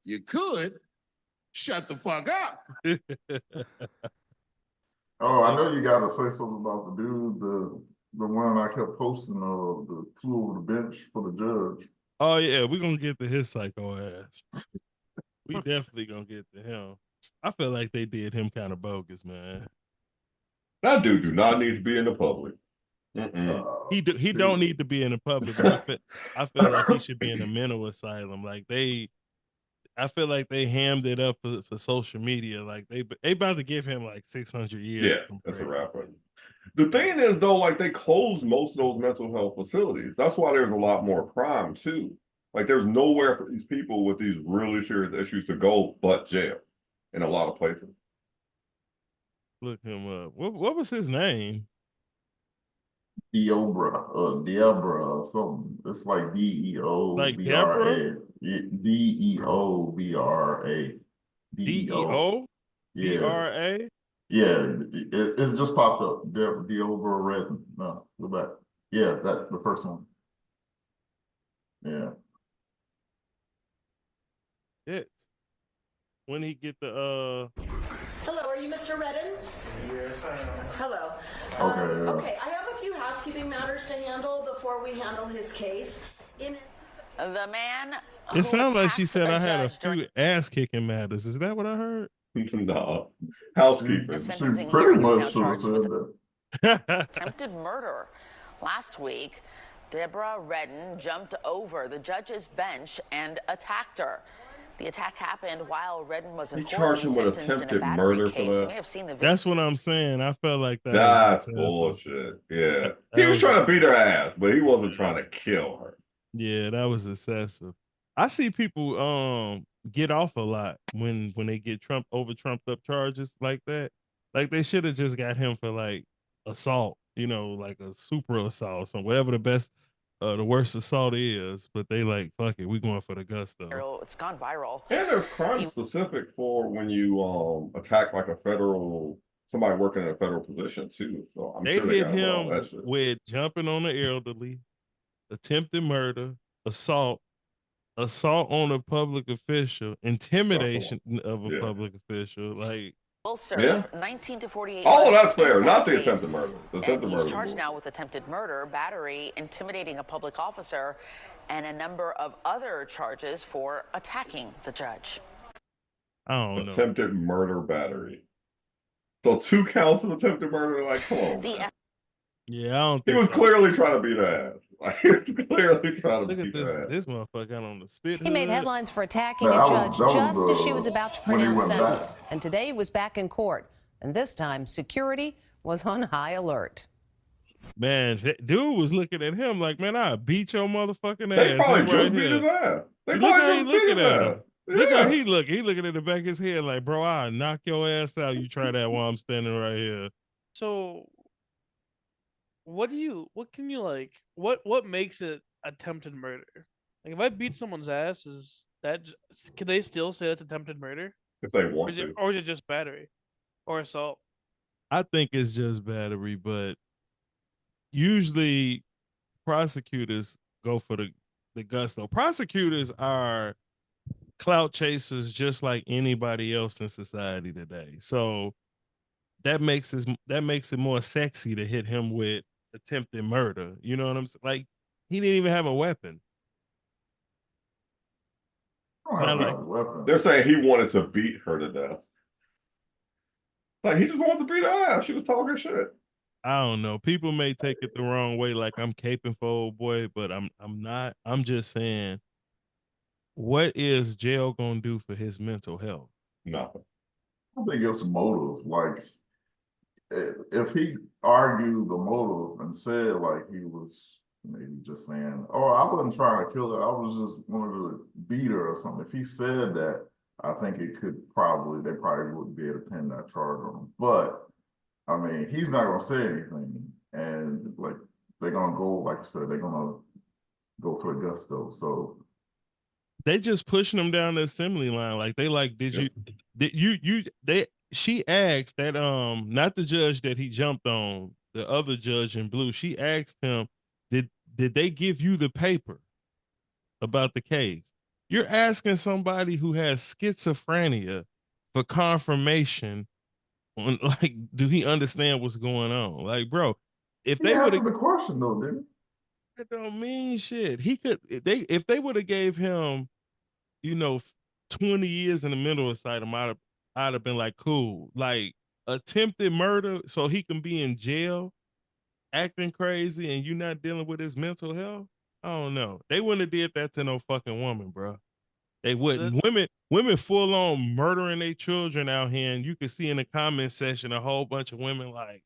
You could shut the fuck up. Oh, I know you got to say something about the dude, the one I kept posting of the flew over the bench for the judge. Oh yeah, we're gonna get to his psycho ass. We definitely gonna get to him. I feel like they did him kind of bogus, man. That dude do not need to be in the public. He don't need to be in the public, but I feel like he should be in a mental asylum. Like I feel like they hammed it up for social media. Like they about to give him like 600 years. Yeah, that's a wrap. The thing is, though, like they closed most of those mental health facilities. That's why there's a lot more crime too. Like there's nowhere for these people with these really serious issues to go but jail in a lot of places. Look him up. What was his name? Deobra or something. It's like DEOBRA. Like Deborah? DEOBRA. DEO? Yeah. BRA? Yeah, it just popped up. Deobra Redden. No, go back. Yeah, that the first one. Yeah. It. When he get the Hello, are you Mr. Redden? Yes, I am. Hello. Okay. Okay, I have a few housekeeping matters to handle before we handle his case. The man. It sounds like she said I had a few ass kicking matters. Is that what I heard? No. Housekeeping. Sentencing pretty hearing much is now should have charged said with attempted murder. Last week, Deborah Redden jumped over the judge's bench and attacked her. The attack happened while Redden was in court charged him with sentenced in a attempted battery murder for case. You that? may have seen the video. That's what I'm saying. I felt like that. That's bullshit. Yeah. He was trying to beat her ass, but he wasn't trying to kill her. Yeah, that was excessive. I see people get off a lot when they get trumped up charges like that. Like they should have just got him for like assault, like a super assault, so whatever the worst assault is, but they like, fuck it, we going for the gusto. It's gone viral. And there's crime specific for when you attack like somebody working in a federal position too. So I'm They sure they hit got all him that shit. with jumping on the elderly, attempted murder, assault on a public official, intimidation of a public official. Like, Will serve 19 to 48 Oh, months that's fair. in Not that the case. attempted murder. The attempted And he's murder. charged now with attempted murder, battery, intimidating a public officer, and a number of other charges for attacking the judge. I don't know. Attempted murder, battery. So 2 counts of attempted murder. Like, come on. Yeah, I don't He think was clearly trying to beat her ass. Like, he was clearly trying to Look at beat her ass. this motherfucker got on the spit. He made headlines for attacking Man, a that was- judge that was just as she was about to when he pronounce went back. sentence. And today he was back in court. And this time, security was on high alert. Man, that dude was looking at him like, man, I beat your motherfucking ass. They probably Him just right beat here. his ass. They Look how probably he just beat looking his at ass. him. Look Yeah. how he look. He looking at the back of his head like, bro, I'll knock your ass out. You try that while I'm standing right here. So, what makes it attempted murder? Like, if I beat someone's ass, can they still say it's attempted murder? If they want to. Or is it just battery or assault? I think it's just battery, but usually prosecutors go for the gusto. Prosecutors are clout chasers just like anybody else in society today. So that makes it more sexy to hit him with attempted murder. You know what I'm saying? Like, he didn't even have a weapon. They're saying he wanted to beat her to death. Like, he just wanted to beat her ass. She was talking shit. I don't know. People may take it the wrong way, like I'm caping for old boy, but I'm not. I'm just saying, what is jail gonna do for his mental health? Nothing. I think it's motive. Like, if he argued the motive and said like he was maybe just saying, "Oh, I wasn't trying to kill her. I was just wanted to beat her or something." If he said that, I think they probably wouldn't be able to pin that charge on him. But I mean, he's not gonna say anything, and like they're gonna go, like you said, they're gonna go for the gusto. So they just pushing him down the assembly line. Like, they like, she asked that not the judge that he jumped on, the other judge in blue. She asked him, did they give you the paper about the case? You're asking somebody who has schizophrenia for confirmation on, like, do he understand what's going on? Like, bro, if He they would have, answered the question though, didn't he? that don't mean shit. He could, if they would have gave him, you know, 20 years in the mental asylum, I'd have been like, cool. Like, attempted murder so he can be in jail acting crazy and you not dealing with his mental health. I don't know. They wouldn't have did that to no fucking woman, bro. They wouldn't. Women full on murdering their children out here, and you can see in the comment section a whole bunch of women like,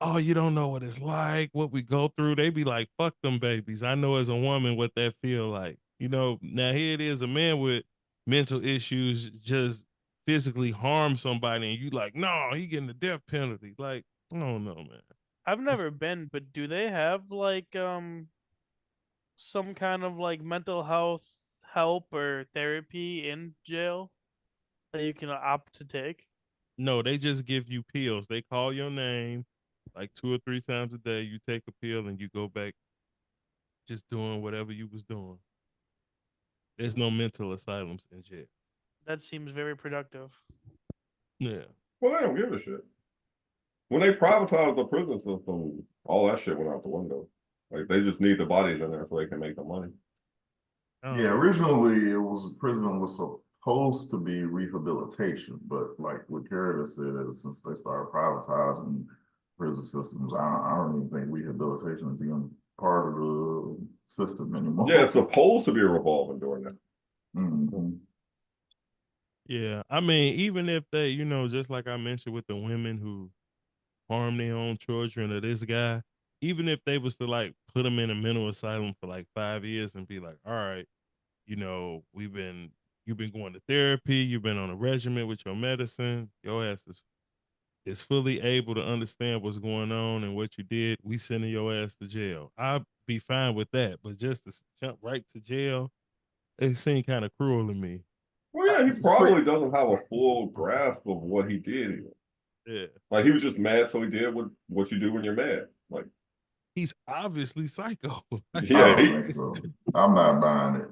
oh, you don't know what it's like, what we go through. They be like, fuck them babies. I know as a woman what that feel like. You know, now here it is, a man with mental issues just physically harm somebody, and you like, no, he getting the death penalty. Like, I don't know, man. I've never been, but do they have like some kind of like mental health help or therapy in jail that you can opt to take? No, they just give you pills. They call your name like 2 or 3 times a day. You take a pill and you go back just doing whatever you was doing. There's no mental asylums in jail. That seems very productive. Yeah. Well, they don't give a shit. When they privatized the prison system, all that shit went out the window. Like they just need the bodies in there so they can make the money. Yeah, originally it was prison was supposed to be rehabilitation, but like what Curtis said, since they started privatizing prison systems, I don't even think rehabilitation is even part of the system anymore. Yeah, it's supposed to be a revolving door now. Mm-hmm. Yeah. I mean, even if they, you know, just like I mentioned with the women who harm their own children or this guy, even if they was to like put them in a mental asylum for like 5 years and be like, all right, you know, you've been going to therapy, you've been on a regimen with your medicine, your ass is fully able to understand what's going on and what you did. We sending your ass to jail. I'd be fine with that, but just to jump right to jail, it seemed kind of cruel to me. Well, yeah, he probably doesn't have a full grasp of what he did even. Yeah. Like he was just mad, so he did what you do when you're mad. Like He's obviously psycho. I yeah, don't think so. I'm not buying it.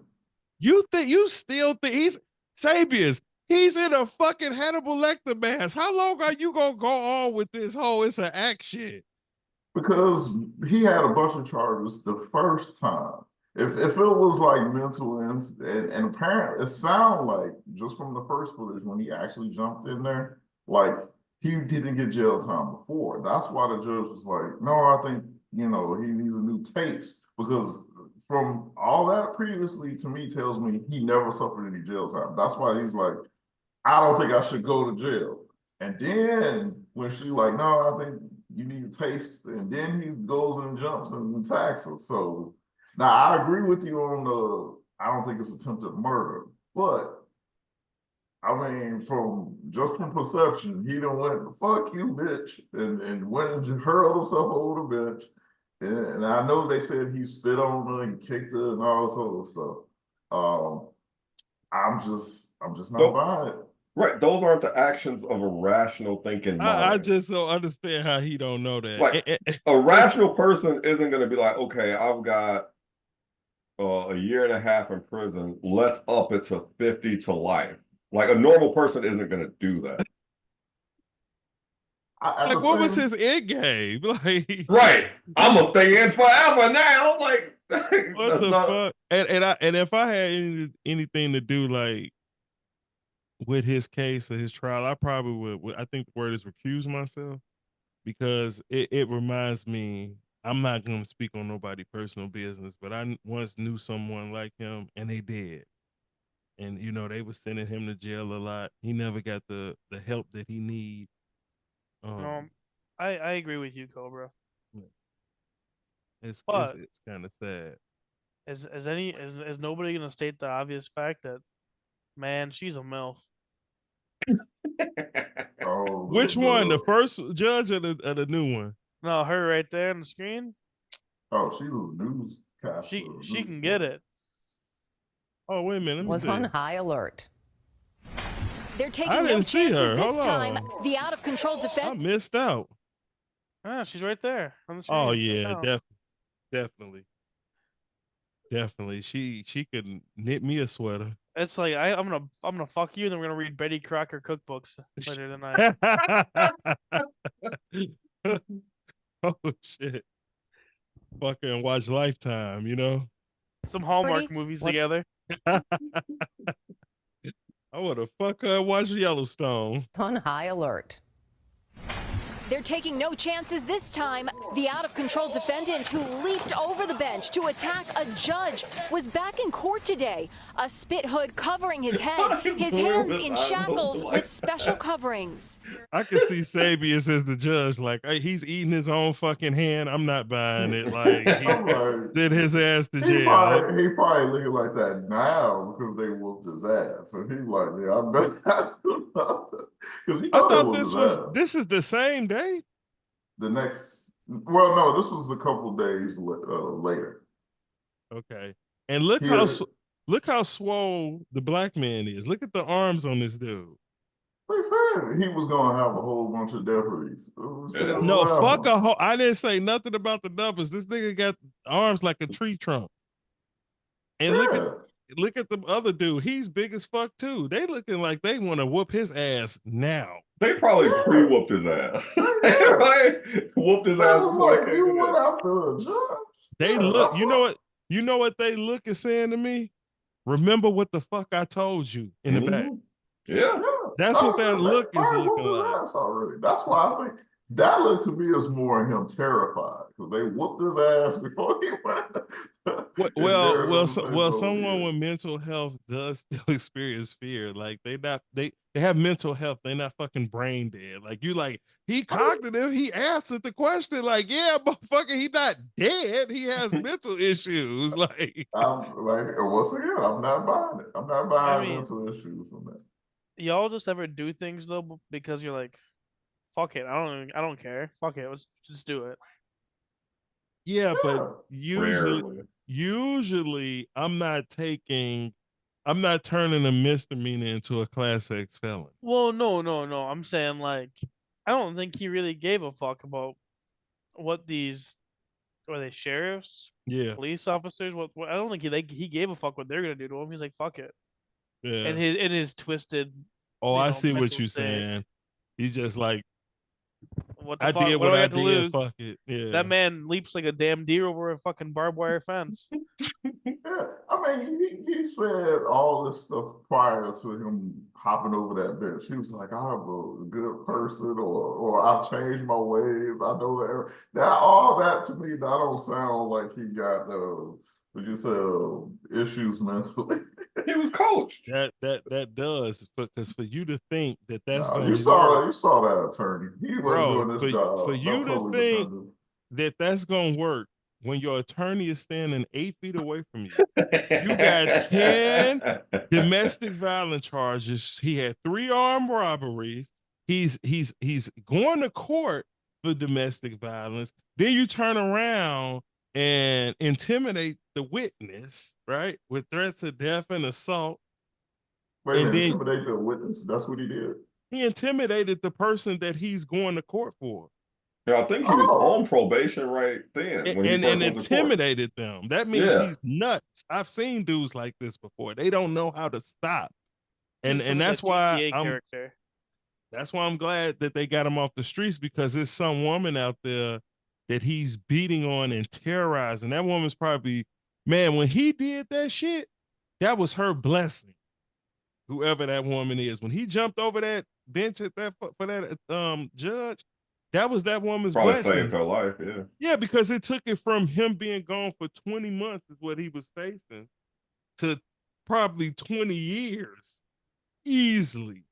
You still think he's Sabius? He's in a fucking Hannibal Lecter mask. How long are you gonna go on with this whole it's an act shit? Because he had a bunch of charges the first time. If it was like mental and apparently it sounded like just from the first footage when he actually jumped in there, like he didn't get jail time before. That's why the judge was like, no, I think you know he needs a new taste because from all that previously to me tells me he never suffered any jail time. That's why he's like, I don't think I should go to jail. And then when she like, no, I think you need a taste, and then he goes and jumps and attacks her. So now I agree with you on the. I don't think it's attempted murder, but I mean, from perception, he done went fuck you, bitch, and went and hurled himself over the bench. And I know they said he spit on her and kicked her and all this other stuff. I'm just not buying it. right. Those aren't the actions of a rational thinking mind. I just don't understand how he don't know that. Like a rational person isn't going to be like, okay, I've got a year and a half in prison. Let's up it to 50 to life. Like a normal person isn't going to do that. Like, what was his end game? Like, right. I'm gonna stay in forever now. Like, what the fuck? And if I had anything to do like with his case or his trial, I probably would. I think the word is recuse myself because it reminds me. I'm not going to speak on nobody's personal business, but I once knew someone like him, and they did. And you know they was sending him to jail a lot. He never got the help that he need. I agree with you, Cobra. It's kind of sad. Is nobody gonna state the obvious fact that man, she's a MILF? Oh, Which one? The first judge or the new one? No, her right there on the screen. Oh, she was newscaster. She can get it. Oh, wait a minute. Let me Was see. on high alert. They're I taking didn't no see chances her. this Hold time. on. The out of control I defense. missed out. Ah, she's right there on the screen. Oh right yeah, now. definitely. Definitely. She could knit me a sweater. It's like I'm gonna fuck you, and then we're gonna read Betty Crocker cookbooks later tonight. Oh shit. Fucking watch Lifetime, you know? Some Hallmark Pretty- movies what- together. I wanna fuck her and watch Yellowstone. On high alert. They're taking no chances this time. The out-of-control defendant who leaped over the bench to attack a judge was back in court today. A spit hood covering his head, his hands in shackles with special coverings. I could see Sabius as the judge, like, hey, he's eating his own fucking hand. I'm not buying it. Like, I'm he's like, did his ass to he jail. probably looking like that now because they whooped his ass. So he's like, yeah, I bet. Because he I thought they thought whooped this his was ass. this is the same day. The next, well, no, this was a couple days later. Okay. And look Yeah. look how swole the black man is. Look at the arms on this dude. They said he was gonna have a whole bunch of deputies. No, fuck a whole. I didn't say nothing about the numbers. This nigga got arms like a tree trunk. And look at the other dude. He's big as fuck too. They looking like they want to whoop his ass now. They probably pre-whooped his ass. Right? Whooped his ass was before like, they came you in went there. after a judge. They Yeah, look, that's you know what they look is saying to me? Remember what the fuck I told you in the back. Yeah. That's what that they look is probably looking whooped his like. ass already. That's why I think that looked to me as more him terrified because they whooped his ass before he went. Well, someone with mental health does still experience fear. Like they have mental health. They're not fucking brain dead. Like you like he cognitive. He answered the question. Like yeah, motherfucker, he not dead. He has mental issues. Like I'm like once again, I'm not buying it. I'm not buying mean, mental issues from that. Y'all just ever do things though because you're like, fuck it, I don't care. Fuck it, let's just do it. yeah, but Rarely. usually I'm not turning a misdemeanor into a class X felon. Well, no. I'm saying like, I don't think he really gave a fuck about what these are they sheriffs, Yeah, police officers. What I don't think he gave a fuck what they're gonna do to him. He's like, fuck it. yeah. And his twisted. Oh, I see what mental you're state. saying. He's just like, What the I fuck? did What what do I I got to did. lose? Fuck it. Yeah. That man leaps like a damn deer over a fucking barbed wire fence. Yeah, I mean, he said all this stuff prior to him hopping over that bench. He was like, "I'm a good person," or "I've changed my ways. I know that." All that to me, that don't sound like he got what you say issues mentally. He was coached. That does, because for you to think that that's No, gonna you work, saw that attorney. He wasn't bro. doing this job. For No you to public think defender. that that's gonna work when your attorney is standing 8 feet away from you. You got 10 domestic violence charges. He had 3 armed robberies. He's going to court for domestic violence. Then you turn around and intimidate the witness, right? With threats of death and assault. Wait a And minute, then intimidate the witness. That's what he did. he intimidated the person that he's going to court for. Yeah, I think he was on probation right then when he And first went to court. intimidated them. That means Yeah. he's nuts. I've seen dudes like this before. They don't know how to stop. And He's some that's of that why GTA character. that's why I'm glad that they got him off the streets, because there's some woman out there that he's beating on and terrorizing. That woman's probably, man, when he did that shit, that was her blessing. Whoever that woman is, when he jumped over that bench at that for that judge, that was that woman's Probably blessing. saved her life, yeah. Yeah, because it took it from him being gone for 20 months is what he was facing to probably 20 years. Easily.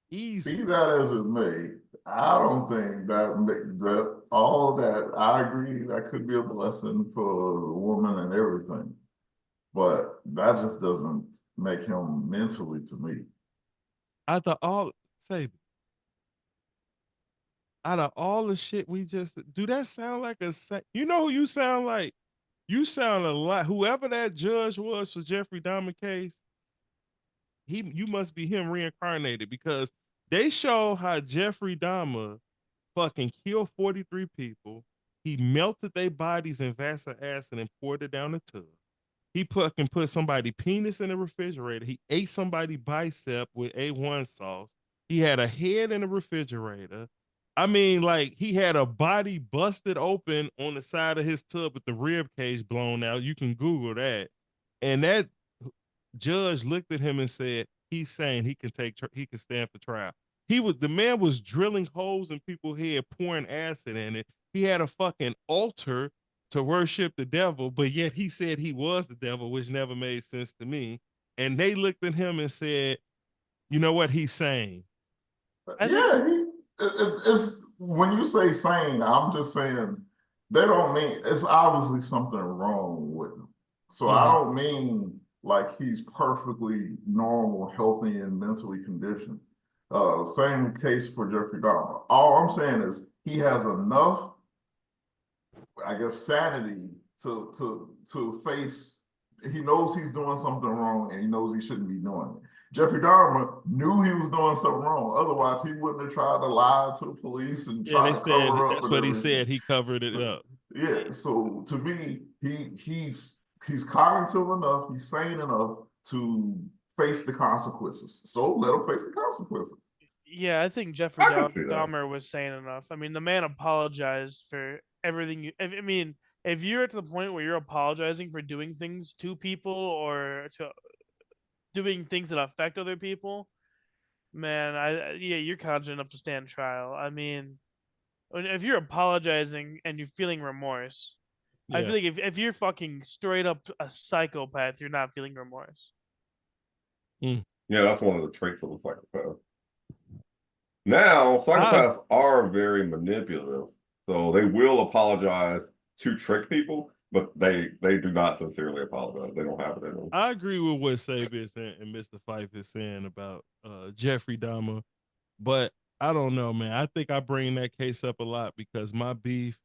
Be that as it may, I don't think that all that I agree that could be a blessing for the woman and everything. But that just doesn't make him mentally to me. Out of all the shit we just do, that sound like you know who you sound like? You sound a lot. Whoever that judge was for Jeffrey Dahmer case, you must be him reincarnated, because they show how Jeffrey Dahmer fucking killed 43 people, He melted their bodies in vats of acid and poured it down the tub. He put somebody penis in the refrigerator. He ate somebody bicep with A1 sauce. He had a head in the refrigerator. I mean, like he had a body busted open on the side of his tub with the rib cage blown out. You can Google that. And that judge looked at him and said, "He's saying he can stand for trial." The man was drilling holes in people's head, pouring acid in it. He had a fucking altar to worship the devil, but yet he said he was the devil, which never made sense to me. And they looked at him and said, "You know what he's saying?" Yeah, it's when you say sane, I'm just saying they don't mean it's obviously something wrong with him. So I don't mean like he's perfectly normal, healthy, and mentally conditioned. Same case for Jeffrey Dahmer. All I'm saying is he has enough, I guess, sanity to face. He knows he's doing something wrong, and he knows he shouldn't be doing it. Jeffrey Dahmer knew he was doing something wrong. Otherwise, he wouldn't have tried to lie to the police and Yeah, try they to said cover up. that's And what he everything. said. He covered it So, up. yeah. So to me, he's cognitive enough. He's sane enough to face the consequences. So let him face the consequences. Yeah, I think Jeffrey I can see that. Dahmer was sane enough. I mean, the man apologized for everything. I mean, if you're at the point where you're apologizing for doing things to people or to doing things that affect other people, man, yeah, you're confident enough to stand trial. I mean, if you're apologizing and you're feeling remorse, I Yeah. feel like if you're fucking straight up a psychopath, you're not feeling remorse. Yeah, that's one of the traits of a psychopath. Now, psychopaths are very manipulative, so they will apologize to trick people, but they do not sincerely apologize. They don't have it in them. I agree with what Sabius and Mr. Fife is saying about Jeffrey Dahmer, but I don't know, man. I think I bring that case up a lot because my beef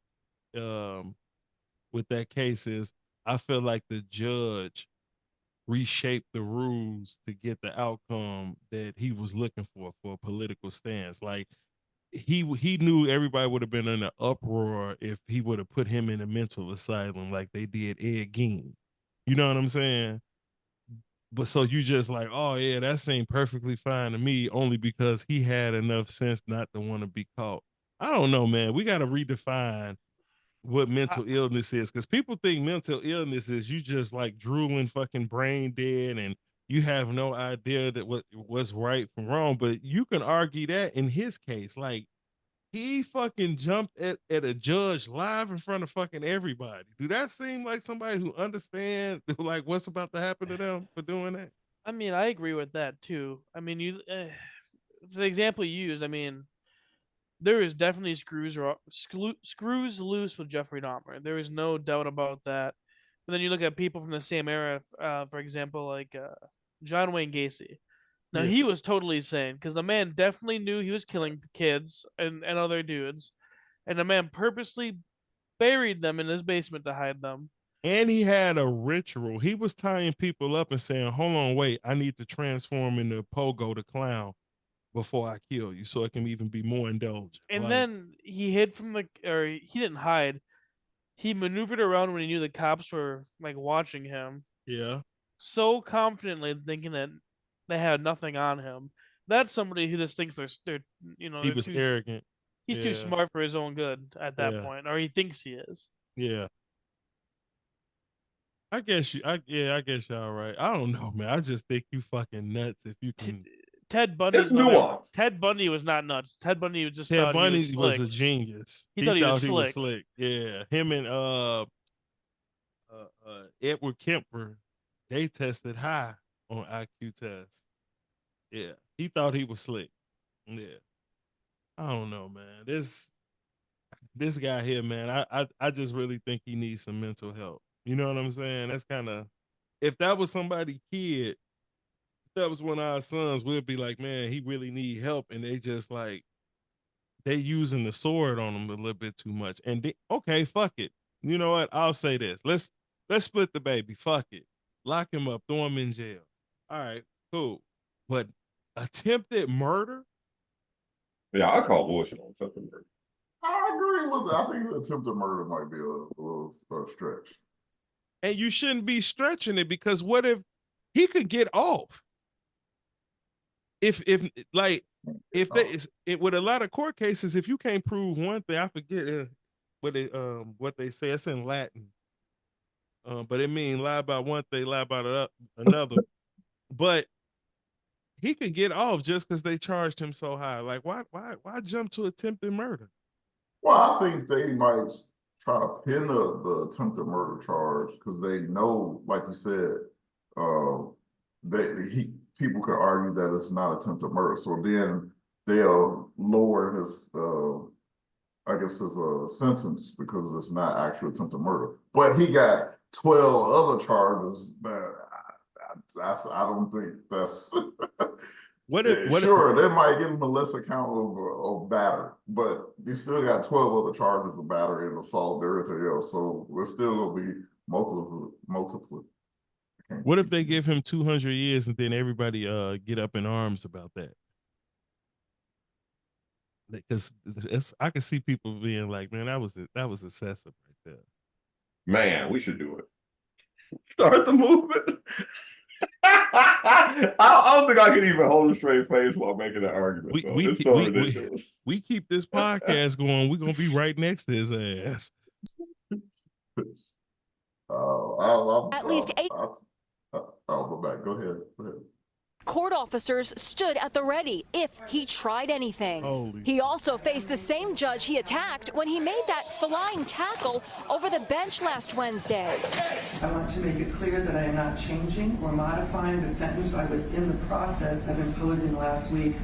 with that case is I feel like the judge reshaped the rules to get the outcome that he was looking for a political stance. Like he knew everybody would have been in an uproar if he would have put him in a mental asylum like they did Ed Gein. You know what I'm saying? But so you just like, oh yeah, that seemed perfectly fine to me, only because he had enough sense not to want to be caught. I don't know, man. We got to redefine what mental illness is, because people think mental illness is you just like drooling, fucking brain dead, and you have no idea that what's right from wrong. But you can argue that in his case, like he fucking jumped at a judge live in front of fucking everybody. Do that seem like somebody who understands like what's about to happen to them for doing that? I mean, I agree with that too. I mean, the example you used, I mean, there is definitely screws loose with Jeffrey Dahmer. There is no doubt about that. But then you look at people from the same era, for example, like John Wayne Gacy. Now Yeah. he was totally sane because the man definitely knew he was killing kids and other dudes, and the man purposely buried them in his basement to hide them. And he had a ritual. He was tying people up and saying, hold on, wait, I need to transform into Pogo the clown before I kill you, so it can even be more indulgent. And like, then he hid from or he didn't hide. He maneuvered around when he knew the cops were like watching him, yeah. so confidently thinking that they had nothing on him. That's somebody who just thinks they're He they're was too arrogant. he's too Yeah. smart for his own good at that Yeah. point, or he thinks he is. Yeah. I guess I guess y'all right. I don't know, man. I just think you fucking nuts if you can. Ted Bundy's It's nuanced. Ted Bundy was not nuts. Ted Bundy just Ted thought he Bundy was was slick. a genius. He thought he was he was slick. slick. Yeah. Him and Edward Kemper, they tested high on IQ tests. Yeah. He thought he was slick. Yeah. I don't know, man. This guy here, man, I just really think he needs some mental help. You know what I'm saying? That's kind of, if that was somebody kid, if that was one of our sons, we'd be like, man, he really need help. And they just like, they using the sword on him a little bit too much. And okay, fuck it. You know what? I'll say this. Let's split the baby. Fuck it. Lock him up. Throw him in jail. All right, cool. But attempted murder? Yeah, I call bullshit on something. I agree with that. I think the attempted murder might be a little stretch. And you shouldn't be stretching it, because what if he could get off? If with a lot of court cases, if you can't prove one thing, I forget what they say. It's in Latin, but it means lie about one thing, lie about another. But he could get off just because they charged him so high. Like, why jump to attempted murder? Well, I think they might try to pin the attempted murder charge because they know, like you said, people could argue that it's not attempted murder. So then they'll lower his, I guess, his sentence because it's not actual attempted murder. But he got 12 other charges that I don't think that's. Sure, they might give him a lesser count of battery, but you still got 12 other charges of battery and assault and everything else. So there's still gonna be multiple. What if they give him 200 years and then everybody get up in arms about that? Because I can see people being like, man, that was excessive right there. Man, we should do it. Start the movement. I don't think I can even hold a straight face while making that argument. It's so ridiculous. We keep this podcast going. We're gonna be right next to his ass. At least 8. Go back. Go ahead. Court officers stood at the ready if he tried anything. He also faced the same judge he attacked when he made that flying tackle over the bench last Wednesday. I want to make it clear that I am not changing or modifying the sentence I was in the process of imposing last week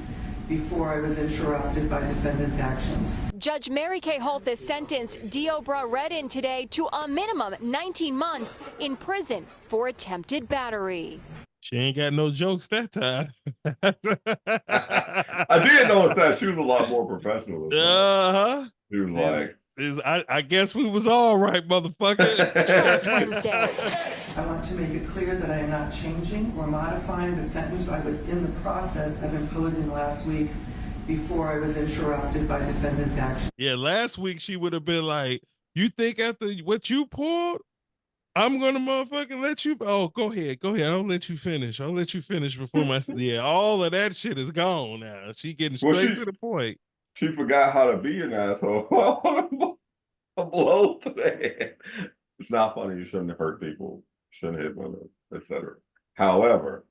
before I was interrupted by defendant's actions. Judge Mary Kay Holthus sentenced Deobra Redden today to a minimum 19 months in prison for attempted battery. She ain't got no jokes that time. I did notice that she was a lot more professional. She was like, I guess we was all right, motherfucker. Last Wednesday. I want to make it clear that I am not changing or modifying the sentence I was in the process of imposing last week before I was interrupted by defendant's action. Yeah, last week she would have been like, you think after what you pulled, I'm gonna motherfucking let you. Oh, go ahead. I'll let you finish. Before my. Yeah, all of that shit is gone now. She getting straight to the point. She forgot how to be an asshole. A blow to the head. It's not funny. You shouldn't hurt people. Shouldn't hit women, etc. However,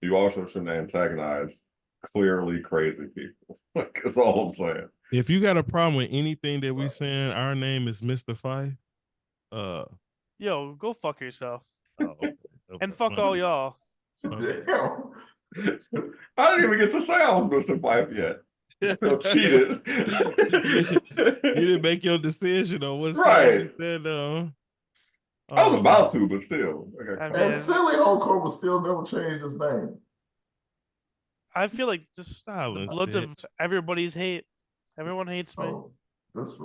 you also shouldn't antagonize clearly crazy people. That's all I'm saying. If you got a problem with anything that we saying, our name is Mr. Fife. Yo, go fuck yourself. Okay. And fuck all y'all. Damn. I didn't even get to say I was Mr. Fife yet. So cheated. You didn't make your decision on what right. you said on. I was about to, but still. And silly Hulk Hogan still never changed his name. I feel like this is the blood of everybody's hate. Everyone hates me. This